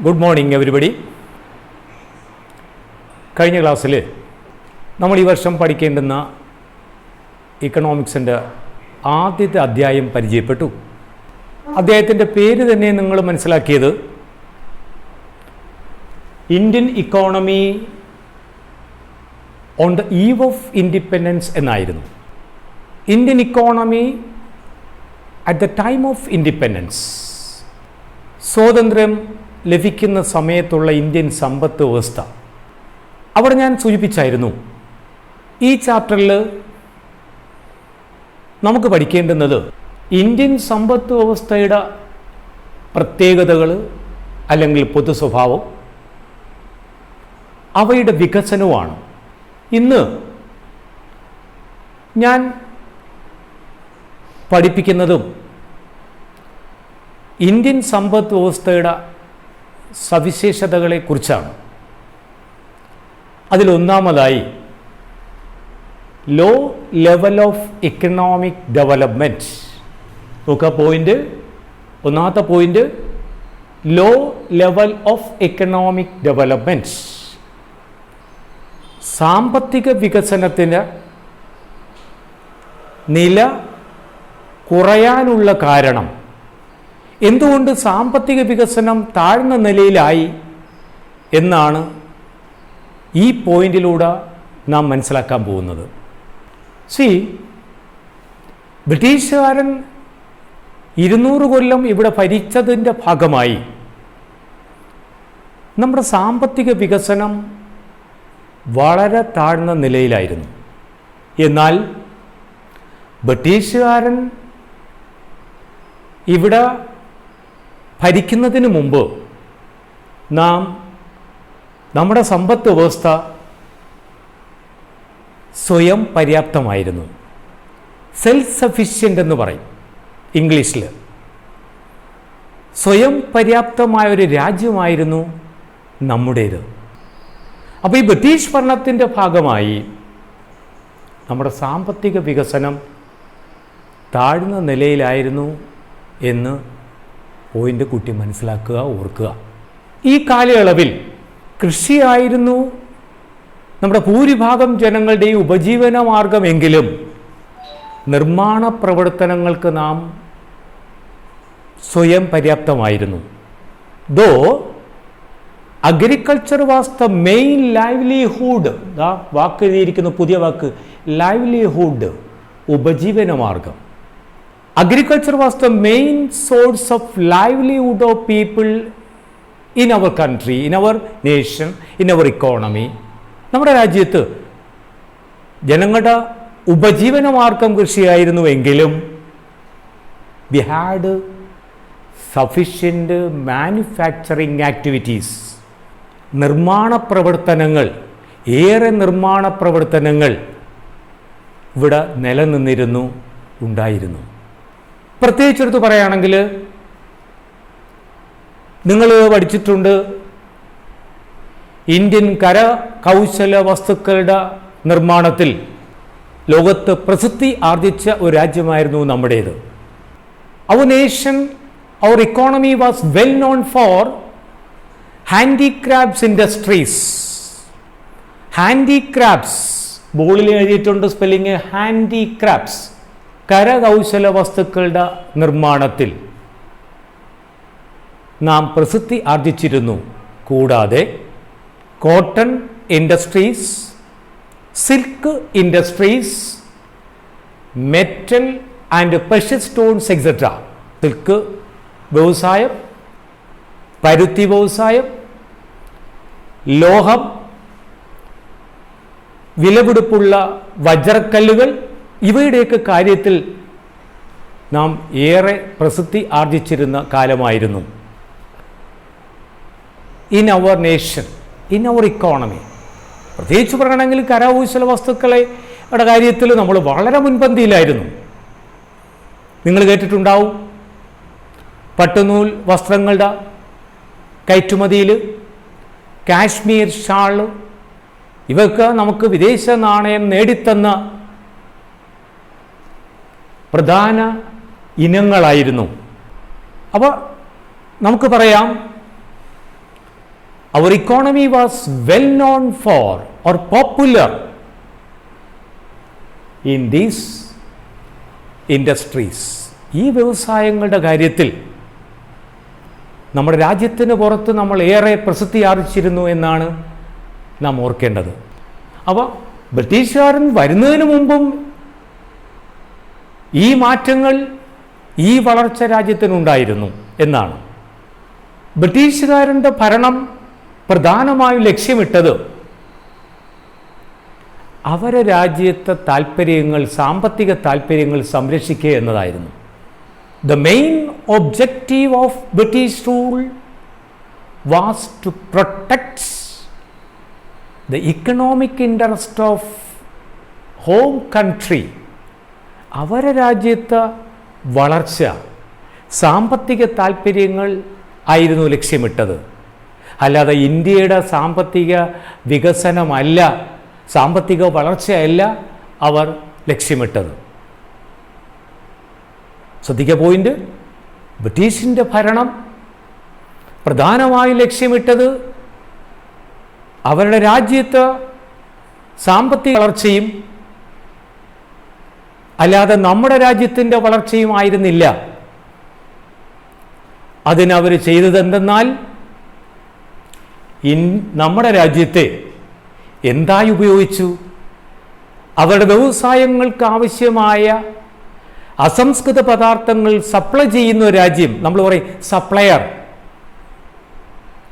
Good morning everybody. കഴിഞ്ഞ ക്ലാസ്സിൽ നമ്മൾ ഈ വർഷം പഠിക്കേണ്ടുന്ന ഇക്കണോമിക്സിൻ്റെ ആദ്യത്തെ അധ്യായം പരിചയപ്പെട്ടു. അധ്യായത്തിൻ്റെ പേര് തന്നെ നിങ്ങൾ മനസ്സിലാക്കിയത് Indian economy on the eve of independence എന്നായിരുന്നു. Indian economy at the time of independence, സ്വാതന്ത്ര്യം ലഭിക്കുന്ന സമയത്തുള്ള ഇന്ത്യൻ സമ്പത്ത് വ്യവസ്ഥ. അവിടെ ഞാൻ സൂചിപ്പിച്ചായിരുന്നു, ഈ ചാപ്റ്ററിൽ നമുക്ക് പഠിക്കേണ്ടുന്നത് ഇന്ത്യൻ സമ്പത്ത് വ്യവസ്ഥയുടെ പ്രത്യേകതകൾ അല്ലെങ്കിൽ പൊതു സ്വഭാവം, അവയുടെ വികസനവുമാണ്. ഇന്ന് ഞാൻ പഠിപ്പിക്കുന്നതും ഇന്ത്യൻ സമ്പദ് വ്യവസ്ഥയുടെ സവിശേഷതകളെക്കുറിച്ചാണ്. അതിലൊന്നാമതായി low level of economic development. നോക്കുക, ഒന്നാമത്തെ point low level of economic development. സാമ്പത്തിക വികസനത്തിന് നില കുറയാനുള്ള കാരണം, എന്തുകൊണ്ട് സാമ്പത്തിക വികസനം താഴ്ന്ന നിലയിലായി എന്നാണ് ഈ പോയിന്റിലൂടെ നാം മനസ്സിലാക്കാൻ പോകുന്നത്. ബ്രിട്ടീഷുകാരൻ 200 കൊല്ലം ഇവിടെ ഭരിച്ചതിൻ്റെ ഭാഗമായി നമ്മുടെ സാമ്പത്തിക വികസനം വളരെ താഴ്ന്ന നിലയിലായിരുന്നു. എന്നാൽ ബ്രിട്ടീഷുകാരൻ ഇവിടെ ഭരിക്കുന്നതിന് മുമ്പ് നമ്മുടെ സമ്പത്ത് വ്യവസ്ഥ സ്വയം പര്യാപ്തമായിരുന്നു. സെൽഫ് സഫിഷ്യൻ്റ് എന്ന് പറയും ഇംഗ്ലീഷിൽ. സ്വയം പര്യാപ്തമായ ഒരു രാജ്യമായിരുന്നു നമ്മുടേത്. അപ്പോൾ ഈ ബ്രിട്ടീഷ് ഭരണത്തിൻ്റെ ഭാഗമായി നമ്മുടെ സാമ്പത്തിക വികസനം താഴ്ന്ന നിലയിലായിരുന്നു എന്ന് പോയിന്റ് കൂട്ടി മനസ്സിലാക്കുക, ഓർക്കുക. ഈ കാലയളവിൽ കൃഷിയായിരുന്നു നമ്മുടെ ഭൂരിഭാഗം ജനങ്ങളുടെയും ഉപജീവന മാർഗമെങ്കിലും നിർമ്മാണ പ്രവർത്തനങ്ങൾക്ക് നാം സ്വയം പര്യാപ്തമായിരുന്നു. Though agriculture was the main livelihood. വാക്ക് എഴുതിയിരിക്കുന്ന പുതിയ വാക്ക് ലൈവ്ലിഹുഡ്, ഉപജീവന മാർഗം. Agriculture was the main source of livelihood of people in our country, in our nation, in our economy. നമ്മുടെ രാജ്യത്ത് ജനങ്ങളുടെ ഉപജീവന മാർഗം കൃഷിയായിരുന്നുവെങ്കിലും we had sufficient manufacturing activities. നിർമ്മാണ പ്രവർത്തനങ്ങൾ, ഏറെ നിർമ്മാണ പ്രവർത്തനങ്ങൾ ഇവിടെ നിലനിന്നിരുന്നു, ഉണ്ടായിരുന്നു. പ്രത്യേകിച്ചെടുത്ത് പറയുകയാണെങ്കിൽ, നിങ്ങൾ പഠിച്ചിട്ടുണ്ട്, ഇന്ത്യൻ കരകൗശല വസ്തുക്കളുടെ നിർമ്മാണത്തിൽ ലോകത്ത് പ്രസിദ്ധി ആർജിച്ച ഒരു രാജ്യമായിരുന്നു നമ്മുടേത്. Our nation, our economy was well known for handicrafts industries. Handicrafts, ബോളിൽ എഴുതിയിട്ടുണ്ട് സ്പെല്ലിങ് ഹാൻഡിക്രാഫ്റ്റ്സ്, കരകൗശല വസ്തുക്കളുടെ നിർമ്മാണത്തിൽ നാം പ്രസിദ്ധി ആർജിച്ചിരുന്നു. കൂടാതെ cotton industries, silk industries, metal and precious stones etcetera. Silk വ്യവസായം, പരുത്തി വ്യവസായം, ലോഹം, വിലപിടിപ്പുള്ള വജ്രക്കല്ലുകൾ, ഇവയുടെയൊക്കെ കാര്യത്തിൽ നാം ഏറെ പ്രസിദ്ധി ആർജിച്ചിരുന്ന കാലമായിരുന്നു. In our nation, in our economy. പ്രത്യേകിച്ച് പറയണമെങ്കിൽ കരകൗശല വസ്തുക്കളുടെ കാര്യത്തിൽ നമ്മൾ വളരെ മുൻപന്തിയിലായിരുന്നു. നിങ്ങൾ കേട്ടിട്ടുണ്ടാവും, പട്ടുനൂൽ വസ്ത്രങ്ങളുടെ കയറ്റുമതിയിൽ കാശ്മീർ ഷാൾ, ഇവയൊക്കെ നമുക്ക് വിദേശ നാണയം നേടിത്തന്ന പ്രധാന ഇനങ്ങളായിരുന്നു. അപ്പോൾ നമുക്ക് പറയാം our economy was well known for or popular in these industries. ഈ വ്യവസായങ്ങളുടെ കാര്യത്തിൽ നമ്മുടെ രാജ്യത്തിന് പുറത്ത് നമ്മൾ ഏറെ പ്രസിദ്ധി ആർജിച്ചിരുന്നു എന്നാണ് നാം ഓർക്കേണ്ടത്. അപ്പോൾ ബ്രിട്ടീഷുകാരൻ വരുന്നതിന് മുമ്പും ഈ മാറ്റങ്ങൾ, ഈ വളർച്ച രാജ്യത്തിനുണ്ടായിരുന്നു എന്നാണ്. ബ്രിട്ടീഷുകാരൻ്റെ ഭരണം പ്രധാനമായും ലക്ഷ്യമിട്ടത് അവരെ രാജ്യത്തെ താൽപ്പര്യങ്ങൾ, സാമ്പത്തിക താൽപ്പര്യങ്ങൾ സംരക്ഷിക്കുക എന്നതായിരുന്നു. The main objective of British rule was to protect the economic interest of home country. അവരെ രാജ്യത്തെ വളർച്ച, സാമ്പത്തിക താൽപ്പര്യങ്ങൾ ആയിരുന്നു ലക്ഷ്യമിട്ടത്. അല്ലാതെ ഇന്ത്യയുടെ സാമ്പത്തിക വികസനമല്ല, സാമ്പത്തിക വളർച്ചയല്ല അവർ ലക്ഷ്യമിട്ടത്. ശ്രദ്ധിക്കുക പോയിന്റ്. ബ്രിട്ടീഷിൻ്റെ ഭരണം പ്രധാനമായും ലക്ഷ്യമിട്ടത് അവരുടെ രാജ്യത്ത് സാമ്പത്തിക വളർച്ചയും അല്ലാതെ നമ്മുടെ രാജ്യത്തിൻ്റെ വളർച്ചയും ആയിരുന്നില്ല. അതിനവർ ചെയ്തത് എന്തെന്നാൽ നമ്മുടെ രാജ്യത്തെ എന്തായി ഉപയോഗിച്ചു? അവരുടെ വ്യവസായങ്ങൾക്ക് ആവശ്യമായ അസംസ്കൃത പദാർത്ഥങ്ങൾ സപ്ലൈ ചെയ്യുന്ന ഒരു രാജ്യം, നമ്മൾ പറയും സപ്ലയർ,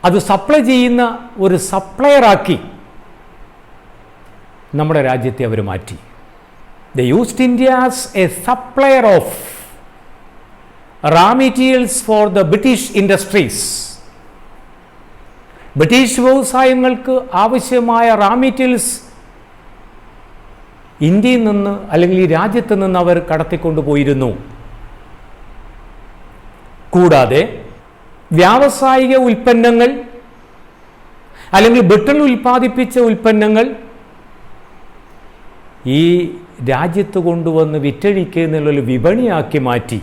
അത് സപ്ലൈ ചെയ്യുന്ന ഒരു സപ്ലയറാക്കി നമ്മുടെ രാജ്യത്തെ അവർ മാറ്റി. They used India as a supplier of raw materials for the British industries. British വ്യവസായങ്ങൾക്ക് ആവശ്യമായ റാ മെറ്റീരിയൽസ് ഇന്ത്യയിൽ നിന്ന് അല്ലെങ്കിൽ ഈ രാജ്യത്ത് നിന്ന് അവർ കടത്തിക്കൊണ്ടുപോയിരുന്നു. കൂടാതെ വ്യാവസായിക ഉൽപ്പന്നങ്ങൾ അല്ലെങ്കിൽ ബ്രിട്ടൻ ഉൽപ്പാദിപ്പിച്ച ഉൽപ്പന്നങ്ങൾ ഈ രാജ്യത്ത് കൊണ്ടുവന്ന് വിറ്റഴിക്കുക എന്നുള്ളൊരു വിപണിയാക്കി മാറ്റി.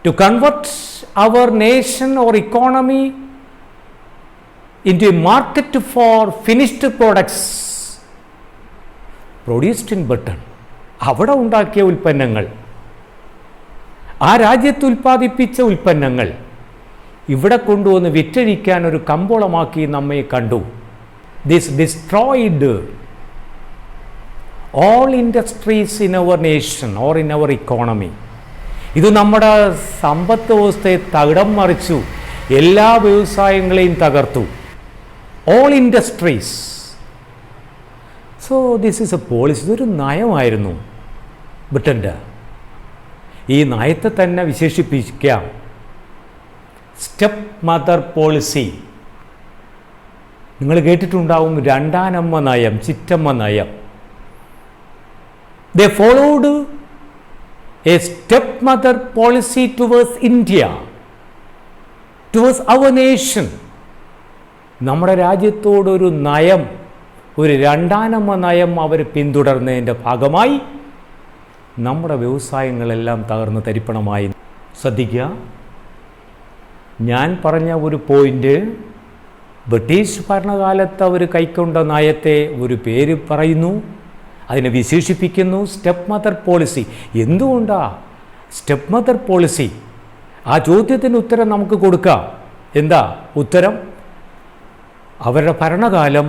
To convert our nation or economy into a market for finished products produced in Britain. അവിടെ ഉണ്ടാക്കിയ ഉൽപ്പന്നങ്ങൾ, ആ രാജ്യത്ത് ഉൽപ്പാദിപ്പിച്ച ഉൽപ്പന്നങ്ങൾ ഇവിടെ കൊണ്ടുവന്ന് വിറ്റഴിക്കാൻ ഒരു കമ്പോളമാക്കി നമ്മെ കണ്ടു. This destroyed all industries in our nation or in our economy. ഇത് നമ്മുടെ സമ്പത്ത് വ്യവസ്ഥയെ തകിടം മറിച്ചു, എല്ലാ വ്യവസായങ്ങളെയും തകർത്തു. All industries. So this is A policy. ഇതൊരു നയമായിരുന്നു ബ്രിട്ടൻ്റെ. ഈ നയത്തെ തന്നെ വിശേഷിപ്പിക്കാം സ്റ്റെപ്പ് മദർ പോളിസി. നിങ്ങൾ കേട്ടിട്ടുണ്ടാവും രണ്ടാനമ്മ നയം, ചിറ്റമ്മ നയം. They followed a stepmother policy towards India, towards our nation. നമ്മുടെ രാജ്യത്തോടൊരു നയം, ഒരു രണ്ടാനമ്മ നയം അവർ പിന്തുടർന്നതിൻ്റെ ഭാഗമായി നമ്മുടെ വ്യവസായങ്ങളെല്ലാം തകർന്ന് തരിപ്പണമായി. ശ്രദ്ധിക്കുക, ഞാൻ പറഞ്ഞ ഒരു പോയിൻ്റ് ബ്രിട്ടീഷ് ഭരണകാലത്ത് അവർ കൈക്കൊണ്ട നയത്തെ ഒരു പേര് പറയുന്നു, അതിനെ വിശേഷിപ്പിക്കുന്നു സ്റ്റെപ്പ് മദർ പോളിസി. എന്തുകൊണ്ടാണ് സ്റ്റെപ്പ് മദർ പോളിസി? ആ ചോദ്യത്തിന് ഉത്തരം നമുക്ക് കൊടുക്കാം. എന്താ ഉത്തരം? അവരുടെ ഭരണകാലം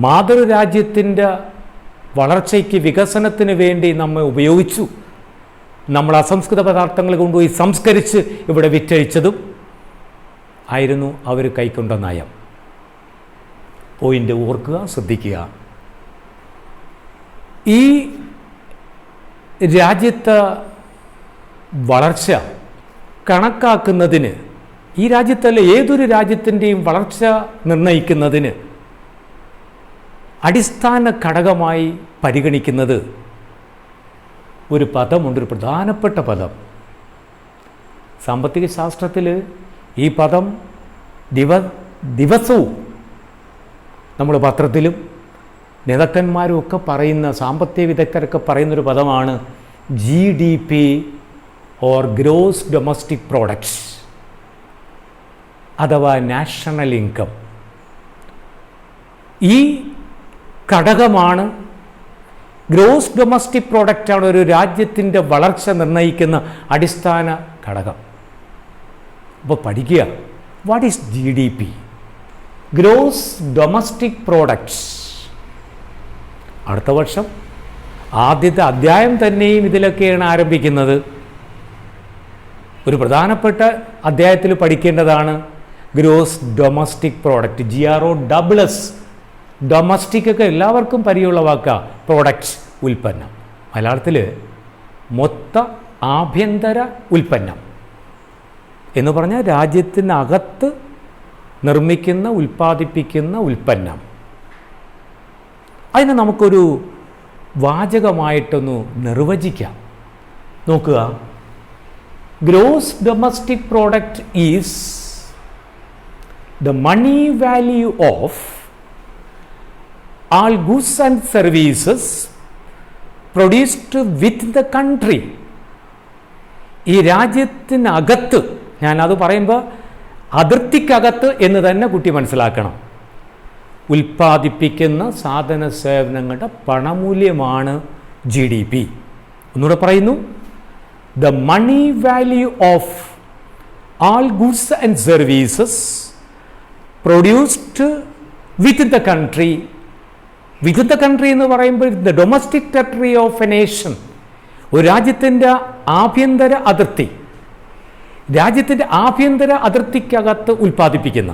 മാതൃരാജ്യത്തിൻ്റെ വളർച്ചയ്ക്ക്, വികസനത്തിന് വേണ്ടി നമ്മെ ഉപയോഗിച്ചു. നമ്മൾ അസംസ്കൃത പദാർത്ഥങ്ങൾ കൊണ്ടുപോയി സംസ്കരിച്ച് ഇവിടെ വിറ്റഴിച്ചതും ആയിരുന്നു അവർ കൈക്കൊണ്ട നയം. പോയിൻ്റ് ഓർക്കുക, ശ്രദ്ധിക്കുക. ഈ രാജ്യത്തെ വളർച്ച കണക്കാക്കുന്നതിന്, ഈ രാജ്യത്തല്ല ഏതൊരു രാജ്യത്തിൻ്റെയും വളർച്ച നിർണ്ണയിക്കുന്നതിന് അടിസ്ഥാന ഘടകമായി പരിഗണിക്കുന്നത് ഒരു പദമുണ്ട്, ഒരു പ്രധാനപ്പെട്ട പദം. സാമ്പത്തിക ശാസ്ത്രത്തിൽ ഈ പദം ദിവസവും നമ്മൾ പത്രത്തിലും നേതാക്കന്മാരും ഒക്കെ പറയുന്ന, സാമ്പത്തിക വിദഗ്ധരൊക്കെ പറയുന്നൊരു പദമാണ് GDP or gross domestic products. അഥവാ നാഷണൽ ഇൻകം. ഈ ഘടകമാണ്, ഗ്രോസ് ഡൊമസ്റ്റിക് പ്രോഡക്റ്റാണ് ഒരു രാജ്യത്തിൻ്റെ വളർച്ച നിർണ്ണയിക്കുന്ന അടിസ്ഥാന ഘടകം. അപ്പോൾ പഠിക്കുക, what is GDP? Gross domestic products. അടുത്ത വർഷം ആദ്യത്തെ അധ്യായം തന്നെയും ഇതിലൊക്കെയാണ് ആരംഭിക്കുന്നത്. ഒരു പ്രധാനപ്പെട്ട അധ്യായത്തിൽ പഠിക്കേണ്ടതാണ് gross domestic product, GROSS. Domestic ഒക്കെ എല്ലാവർക്കും പരിചയമുള്ള വാക്കാണ്. പ്രോഡക്റ്റ്സ്, ഉൽപ്പന്നം. മലയാളത്തിൽ മൊത്ത ആഭ്യന്തര ഉൽപ്പന്നം എന്ന് പറഞ്ഞാൽ രാജ്യത്തിനകത്ത് നിർമ്മിക്കുന്ന, ഉൽപ്പാദിപ്പിക്കുന്ന ഉൽപ്പന്നം. അതിനെ നമുക്കൊരു വാചകമായിട്ടൊന്ന് നിർവചിക്കാം. നോക്കുക, gross domestic product is the money value of all goods and services produced within the country. ഈ രാജ്യത്തിനകത്ത്, ഞാനത് പറയുമ്പോൾ അതിർത്തിക്കകത്ത് എന്ന് തന്നെ കുട്ടി മനസ്സിലാക്കണം, ഉൽപ്പാദിപ്പിക്കുന്ന സാധന സേവനങ്ങളുടെ പണമൂല്യമാണ് GDP. ഒന്നുകൂടെ പറയുന്നു, the money value of all goods and services produced within the country. Within the country എന്ന് പറയുമ്പോൾ the domestic territory of a nation, ഒരു രാജ്യത്തിൻ്റെ ആഭ്യന്തര അതിർത്തി, രാജ്യത്തിൻ്റെ ആഭ്യന്തര അതിർത്തിക്കകത്ത് ഉൽപ്പാദിപ്പിക്കുന്ന.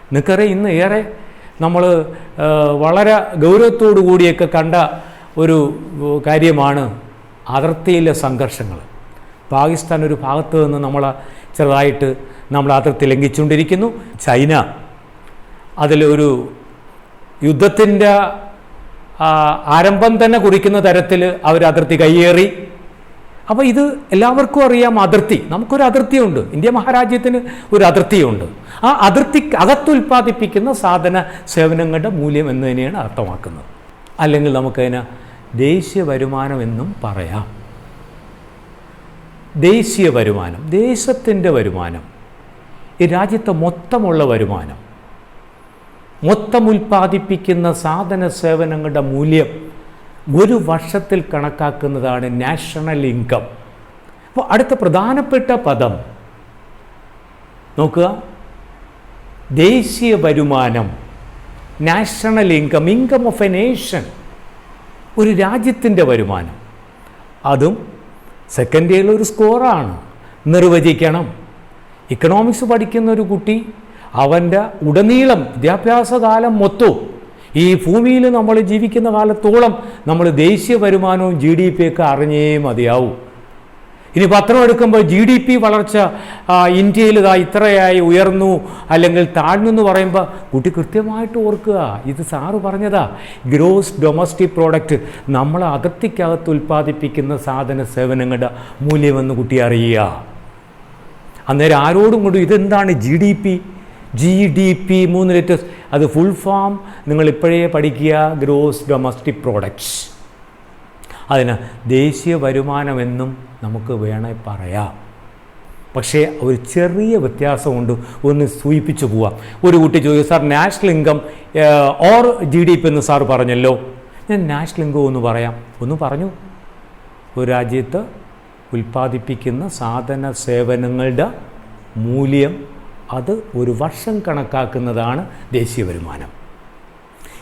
നിങ്ങൾക്കറിയാം, ഇന്ന് ഏറെ നമ്മൾ വളരെ ഗൗരവത്തോടു കൂടിയൊക്കെ കണ്ട ഒരു കാര്യമാണ് അതിർത്തിയിലെ സംഘർഷങ്ങൾ. പാകിസ്ഥാൻ ഒരു ഭാഗത്ത് നിന്ന് ചെറുതായിട്ട് നമ്മൾ അതിർത്തി ലംഘിച്ചുകൊണ്ടിരിക്കുന്നു. ചൈന അതിലൊരു യുദ്ധത്തിൻ്റെ ആരംഭം തന്നെ കുറിക്കുന്ന തരത്തിൽ അവർ അതിർത്തി കയ്യേറി. അപ്പോൾ ഇത് എല്ലാവർക്കും അറിയാം, അതിർത്തി, നമുക്കൊരു അതിർത്തിയുണ്ട്, ഇന്ത്യ മഹാരാജ്യത്തിന് ഒരു അതിർത്തിയുണ്ട്. ആ അതിർത്തിക്ക് അകത്തുൽപ്പാദിപ്പിക്കുന്ന സാധന സേവനങ്ങളുടെ മൂല്യം എന്ന് തന്നെയാണ് അർത്ഥമാക്കുന്നത്. അല്ലെങ്കിൽ നമുക്കതിന് ദേശീയ വരുമാനം എന്നും പറയാം. ദേശീയ വരുമാനം, ദേശത്തിൻ്റെ വരുമാനം, ഈ രാജ്യത്തെ മൊത്തമുള്ള വരുമാനം, മൊത്തം ഉൽപ്പാദിപ്പിക്കുന്ന സാധന സേവനങ്ങളുടെ മൂല്യം ഒരു വർഷത്തിൽ കണക്കാക്കുന്നതാണ് നാഷണൽ ഇൻകം. അപ്പോൾ അടുത്ത പ്രധാനപ്പെട്ട പദം നോക്കുക, ദേശീയ വരുമാനം, national income, income of a nation, ഒരു രാജ്യത്തിൻ്റെ വരുമാനം. അതും സെക്കൻഡ് ഇയറിൽ ഒരു സ്കോറാണ്, നിർവചിക്കണം. ഇക്കണോമിക്സ് പഠിക്കുന്ന ഒരു കുട്ടി അവൻ്റെ ഉടനീളം വിദ്യാഭ്യാസകാലം മൊത്തവും ഈ ഭൂമിയിൽ നമ്മൾ ജീവിക്കുന്ന കാലത്തോളം നമ്മൾ ദേശീയ വരുമാനവും GDP ഒക്കെ അറിഞ്ഞേ മതിയാവും. ഇനി പത്രം എടുക്കുമ്പോൾ GDP വളർച്ച ഇന്ത്യയിൽ ഇത്രയായി ഉയർന്നു അല്ലെങ്കിൽ താഴ്ന്നു എന്ന് പറയുമ്പോൾ കുട്ടി കൃത്യമായിട്ട് ഓർക്കുക, ഇത് സാറ് പറഞ്ഞതാ, ഗ്രോസ് ഡൊമസ്റ്റിക് പ്രോഡക്റ്റ്, നമ്മൾ അതിർത്തിക്കകത്ത് ഉൽപ്പാദിപ്പിക്കുന്ന സാധന സേവനങ്ങളുടെ മൂല്യമെന്ന് കുട്ടി അറിയുക. അന്നേരം ആരോടും കൊണ്ടും ഇതെന്താണ് GDP 3 ലെറ്റേഴ്സ്, അത് ഫുൾ ഫോം നിങ്ങളിപ്പോഴേ പഠിക്കുക, ഗ്രോസ് ഡൊമസ്റ്റിക് പ്രോഡക്ട്സ്. അതിന് ദേശീയ വരുമാനമെന്നും നമുക്ക് വേണേൽ പറയാം. പക്ഷേ ഒരു ചെറിയ വ്യത്യാസമുണ്ട്, ഒന്ന് സൂചിപ്പിച്ചു പോവാം. ഒരു കുട്ടി ചോദിക്കും, sir national income or GDP എന്ന് സാർ പറഞ്ഞല്ലോ, ഞാൻ നാഷണൽ ഇൻകം ഒന്ന് പറയാം. ഒന്ന് പറഞ്ഞു. ഒരു രാജ്യത്ത് ഉൽപ്പാദിപ്പിക്കുന്ന സാധന സേവനങ്ങളുടെ മൂല്യം, അത് ഒരു വർഷം കണക്കാക്കുന്നതാണ് ദേശീയ വരുമാനം.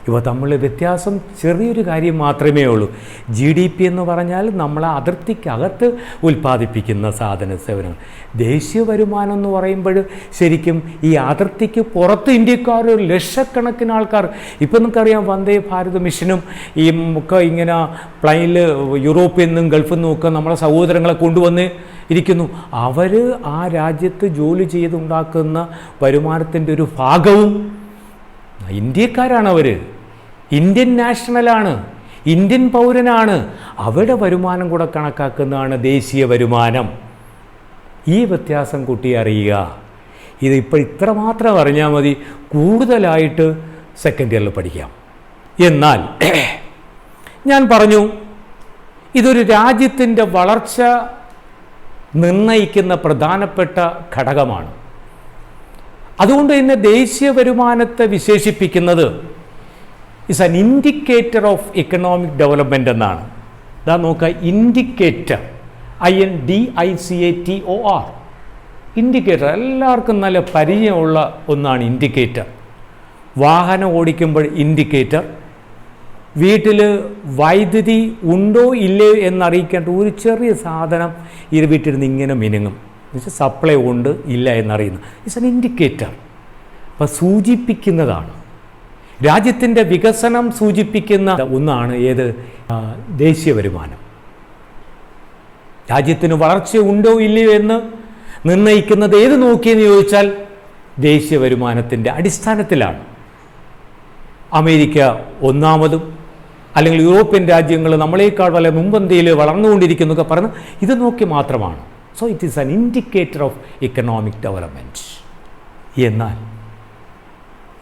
ഇവ തമ്മിൽ വ്യത്യാസം ചെറിയൊരു കാര്യം മാത്രമേ ഉള്ളൂ. GDP എന്ന് പറഞ്ഞാൽ നമ്മൾ അതിർത്തിക്കകത്ത് ഉൽപ്പാദിപ്പിക്കുന്ന സാധന സേവനങ്ങൾ. ദേശീയ വരുമാനം എന്ന് പറയുമ്പോൾ ശരിക്കും ഈ അതിർത്തിക്ക് പുറത്ത് ഇന്ത്യക്കാർ ലക്ഷക്കണക്കിന് ആൾക്കാർ, ഇപ്പം നമുക്കറിയാം വന്ദേ ഭാരത് മിഷനും ഈ ഒക്കെ ഇങ്ങനെ പ്ലെയിനിൽ യൂറോപ്പിൽ നിന്നും ഗൾഫിൽ നിന്നും ഒക്കെ നമ്മളെ സഹോദരങ്ങളെ കൊണ്ടുവന്ന് ഇരിക്കുന്നു. അവർ ആ രാജ്യത്ത് ജോലി ചെയ്തുണ്ടാക്കുന്ന വരുമാനത്തിൻ്റെ ഒരു ഭാഗവും ഇന്ത്യക്കാരാണ്. അവർ ഇന്ത്യൻ നാഷണലാണ്, ഇന്ത്യൻ പൗരനാണ്. അവരുടെ വരുമാനം കൂടെ കണക്കാക്കുന്നതാണ് ദേശീയ വരുമാനം. ഈ വ്യത്യാസം കുട്ടി അറിയുക. ഇതിപ്പോൾ ഇത്ര മാത്രം അറിഞ്ഞാൽ മതി, കൂടുതലായിട്ട് സെക്കൻഡ് ഇയറിൽ പഠിക്കാം. എന്നാൽ ഞാൻ പറഞ്ഞു, ഇതൊരു രാജ്യത്തിൻ്റെ വളർച്ച നിർണ്ണയിക്കുന്ന പ്രധാനപ്പെട്ട ഘടകമാണ്. അതുകൊണ്ട് തന്നെ ദേശീയ വരുമാനത്തെ വിശേഷിപ്പിക്കുന്നത് is an indicator of economic development എന്നാണ്. ഇതാ നോക്കുക, ഇൻഡിക്കേറ്റർ, INDICATOR, ഇൻഡിക്കേറ്റർ. എല്ലാവർക്കും നല്ല പരിചയമുള്ള ഒന്നാണ് ഇൻഡിക്കേറ്റർ. വാഹനം ഓടിക്കുമ്പോൾ ഇൻഡിക്കേറ്റർ, വീട്ടിൽ വൈദ്യുതി ഉണ്ടോ ഇല്ലേ എന്നറിയിക്കേണ്ട ഒരു ചെറിയ സാധനം ഈ വീട്ടിൽ ഇങ്ങനെ മിനുങ്ങും, എന്നുവെച്ചാൽ സപ്ലൈ ഉണ്ട് ഇല്ല എന്നറിയുന്നു. It's an indicator. അപ്പം സൂചിപ്പിക്കുന്നതാണ്, രാജ്യത്തിൻ്റെ വികസനം സൂചിപ്പിക്കുന്ന ഒന്നാണ് ഏത്? ദേശീയ വരുമാനം. രാജ്യത്തിന് വളർച്ച ഉണ്ടോ ഇല്ലയോ എന്ന് നിർണ്ണയിക്കുന്നത് ഏത് നോക്കിയെന്ന് ചോദിച്ചാൽ ദേശീയ വരുമാനത്തിൻ്റെ അടിസ്ഥാനത്തിലാണ്. അമേരിക്ക ഒന്നാമതും, അല്ലെങ്കിൽ യൂറോപ്യൻ രാജ്യങ്ങൾ നമ്മളെക്കാൾ വളരെ മുൻപന്തിയിൽ വളർന്നുകൊണ്ടിരിക്കുന്നൊക്കെ പറഞ്ഞ് ഇത് നോക്കി മാത്രമാണ്. So it is an indicator of economic development. എന്നാൽ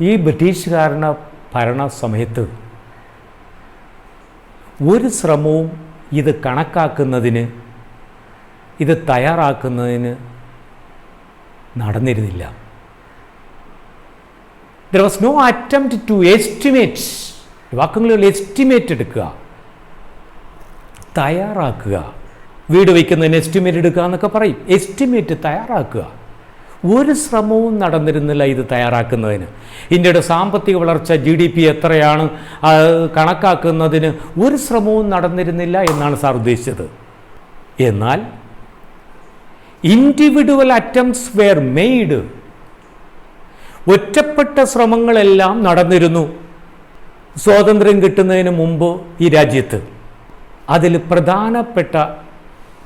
ഈ ബ്രിട്ടീഷുകാരുടെ ഭരണ സമയത്ത് ഒരു ശ്രമവും ഇത് കണക്കാക്കുന്നതിന്, ഇത് തയ്യാറാക്കുന്നതിന് നടന്നിരുന്നില്ല. There was no attempt to estimate, വാക്കുകളിൽ എസ്റ്റിമേറ്റ് എടുക്കുക, തയ്യാറാക്കുക. വീട് വയ്ക്കുന്നതിന് എസ്റ്റിമേറ്റ് എടുക്കുക എന്നൊക്കെ പറയും. എസ്റ്റിമേറ്റ് തയ്യാറാക്കുക. ഒരു ശ്രമവും നടന്നിരുന്നില്ല ഇത് തയ്യാറാക്കുന്നതിന്. ഇന്ത്യയുടെ സാമ്പത്തിക വളർച്ച GDP എത്രയാണ് കണക്കാക്കുന്നതിന് ഒരു ശ്രമവും നടന്നിരുന്നില്ല എന്നാണ് സാർ ഉദ്ദേശിച്ചത്. എന്നാൽ ഇൻഡിവിഡ്വൽ അറ്റംപ്റ്റ്സ് വെയർ മെയ്ഡ്, ഒറ്റപ്പെട്ട ശ്രമങ്ങളെല്ലാം നടന്നിരുന്നു സ്വാതന്ത്ര്യം കിട്ടുന്നതിന് മുമ്പ് ഈ രാജ്യത്ത്. അതിൽ പ്രധാനപ്പെട്ട,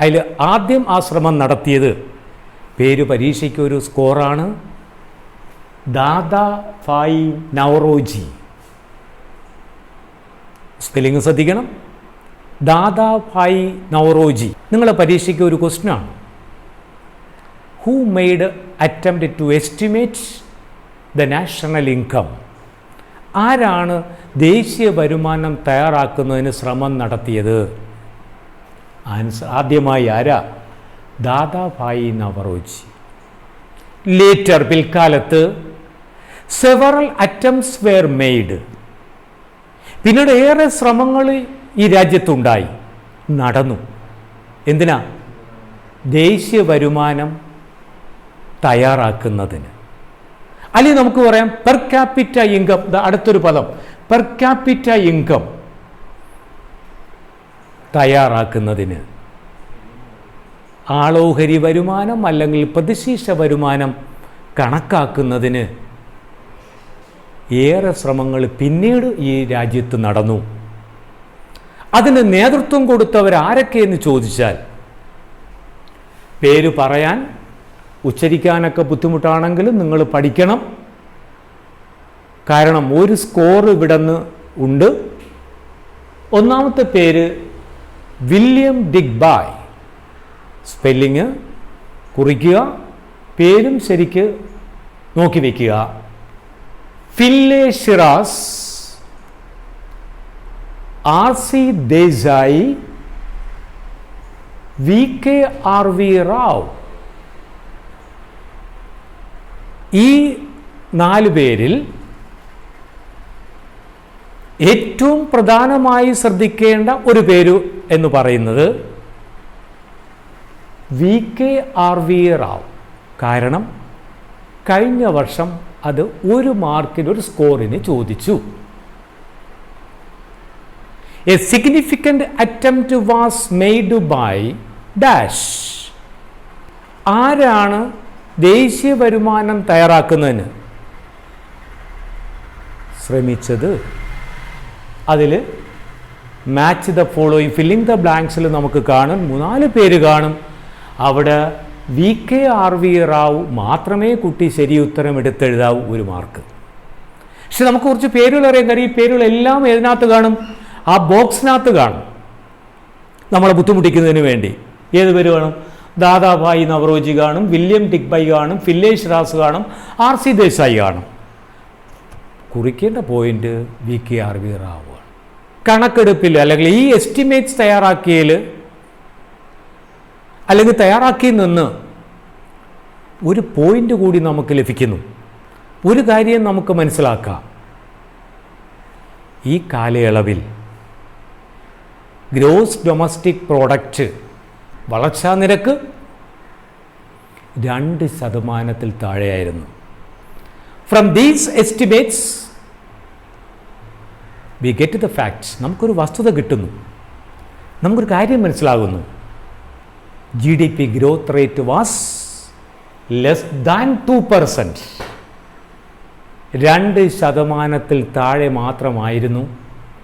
അതിൽ ആദ്യം ആ ശ്രമം നടത്തിയത്, പേര് പരീക്ഷയ്ക്ക് ഒരു സ്കോറാണ്, ദാദാഭായ് നവറോജി. സ്പെല്ലിംഗ് ശ്രദ്ധിക്കണം, ദാദാഭായ് നവറോജി. നിങ്ങളെ പരീക്ഷയ്ക്ക് ഒരു ക്വസ്റ്റ്യനാണ്. Who made attempt to estimate the national income? ആരാണ് ദേശീയ വരുമാനം തയ്യാറാക്കുന്നതിന് ശ്രമം നടത്തിയത്? ആൻസർ ആദ്യമായി ആരാ? ദാദാഭായ് നവറോജി. ലേറ്റർ, പിൽക്കാലത്ത് സെവറൽ അറ്റംപ്റ്റ്സ് വെയർ മെയ്ഡ്. പിന്നീട് ഏറെ ശ്രമങ്ങൾ ഈ രാജ്യത്തുണ്ടായി, നടന്നു. എന്തിനാ? ദേശീയ വരുമാനം തയ്യാറാക്കുന്നതിന്. അല്ലെങ്കിൽ നമുക്ക് പറയാം പെർ ക്യാപിറ്റ ഇൻകം. അടുത്തൊരു പദം, പെർ ക്യാപിറ്റ ഇൻകം തയ്യാറാക്കുന്നതിന്. ആളോഹരി വരുമാനം അല്ലെങ്കിൽ പ്രതിശീർഷ വരുമാനം കണക്കാക്കുന്നതിന് ഏറെ ശ്രമങ്ങൾ പിന്നീട് ഈ രാജ്യത്ത് നടന്നു. അതിന് നേതൃത്വം കൊടുത്തവരാരൊക്കെയെന്ന് ചോദിച്ചാൽ പേര് പറയാൻ ഉച്ചരിക്കാനൊക്കെ ബുദ്ധിമുട്ടാണെങ്കിലും നിങ്ങൾ പഠിക്കണം. കാരണം ഒരു സ്കോർ ഇവിടെ നിന്ന് ഉണ്ട്. ഒന്നാമത്തെ പേര് വില്യം ഡിഗ്ബായ്. സ്പെല്ലിങ് കുറിക്കുക, പേരും ശരിക്ക് നോക്കി വയ്ക്കുക. Findlay Shirras, RC Desai, VKRV Rao. ഈ 4 പേരിൽ ഏറ്റവും പ്രധാനമായി ശ്രദ്ധിക്കേണ്ട ഒരു പേര് എന്ന് പറയുന്നത് VKRV റാവ്. കാരണം കഴിഞ്ഞ വർഷം അത് ഒരു മാർക്കിന്, ഒരു സ്കോറിന് ചോദിച്ചു. A significant attempt was made by dash. ആരാണ് ദേശീയ വരുമാനം തയ്യാറാക്കുന്നതിന് ശ്രമിച്ചത്? അതിൽ match the following, filling the ബ്ലാങ്ക്സിൽ നമുക്ക് കാണും 3-4 പേര് കാണും. അവിടെ VKRV റാവു മാത്രമേ കുട്ടി ശരി ഉത്തരം എടുത്തെഴുതാവൂ, 1 മാർക്ക്. പക്ഷെ നമുക്ക് കുറച്ച് പേരുകൾ അറിയാൻ കഴിയും. ഈ പേരുകളെല്ലാം ഏതിനകത്ത് കാണും? ആ ബോക്സിനകത്ത് കാണും. നമ്മളെ ബുദ്ധിമുട്ടിക്കുന്നതിന് വേണ്ടി ഏത് പേര് കാണും? ദാദാഭായ് നവറോജി കാണും, വില്യം ഡിഗ്ബായ് കാണും, ഫില്ലെ ഷിറാസ് കാണും, RC ദേശായി കാണും. കുറിക്കേണ്ട പോയിന്റ് VKRV റാവു ആണ്. കണക്കെടുപ്പിൽ അല്ലെങ്കിൽ ഈ എസ്റ്റിമേറ്റ്സ് തയ്യാറാക്കിയതിൽ അല്ലെങ്കിൽ തയ്യാറാക്കി നിന്ന് ഒരു പോയിന്റ് കൂടി നമുക്ക് ലഭിക്കുന്നു. ഒരു കാര്യം നമുക്ക് മനസ്സിലാക്കാം, ഈ കാലയളവിൽ ഗ്രോസ് ഡൊമസ്റ്റിക് പ്രോഡക്റ്റ് വളർച്ചാ നിരക്ക് 2% താഴെയായിരുന്നു. From these estimates we get the facts. നമുക്കൊരു വസ്തുത കിട്ടുന്നു, നമുക്കൊരു കാര്യം മനസ്സിലാകുന്നു. GDP growth rate was less than 2%. 2% താഴെ മാത്രമായിരുന്നു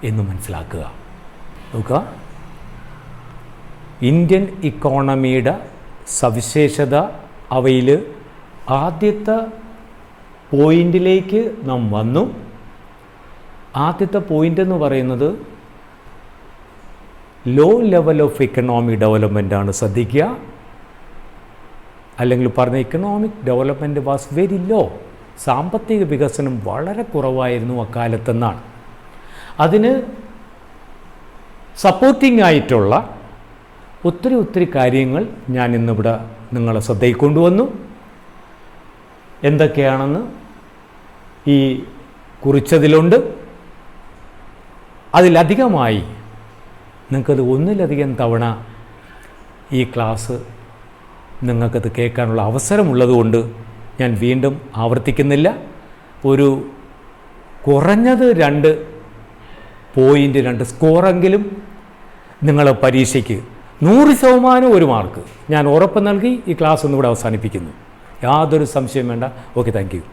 എന്ന് മനസ്സിലാക്കുക. നോക്കുക, ഇന്ത്യൻ ഇക്കോണമിയുടെ സവിശേഷത അവയിൽ ആദ്യത്തെ പോയിന്റിലേക്ക് നാം വന്നു. ആദ്യത്തെ പോയിന്റ് എന്ന് പറയുന്നത് ലോ ലെവൽ ഓഫ് ഇക്കണോമിക് ഡെവലപ്മെൻ്റാണ്. ശ്രദ്ധിക്കുക, അല്ലെങ്കിൽ പറഞ്ഞ economic development was very low. സാമ്പത്തിക വികസനം വളരെ കുറവായിരുന്നു അക്കാലത്തെന്നാണ്. അതിന് സപ്പോർട്ടിംഗ് ആയിട്ടുള്ള ഒത്തിരി കാര്യങ്ങൾ ഞാൻ ഇന്നിവിടെ നിങ്ങളെ ശ്രദ്ധയിൽ കൊണ്ടുവന്നു. എന്തൊക്കെയാണെന്ന് ഈ കുറിച്ചതിലുണ്ട്. അതിലധികമായി നിങ്ങൾക്കത് ഒന്നിലധികം തവണ ഈ ക്ലാസ് നിങ്ങൾക്കത് കേൾക്കാനുള്ള അവസരമുള്ളതുകൊണ്ട് ഞാൻ വീണ്ടും ആവർത്തിക്കുന്നില്ല. ഒരു കുറഞ്ഞത് 2 പോയിൻ്റ് 2 സ്കോറെങ്കിലും നിങ്ങൾ പരീക്ഷയ്ക്ക് 100% ഒരു മാർക്ക് ഞാൻ ഉറപ്പ് നൽകി ഈ ക്ലാസ് ഒന്നിവിടെ അവസാനിപ്പിക്കുന്നു. യാതൊരു സംശയം വേണ്ട. Okay, thank you.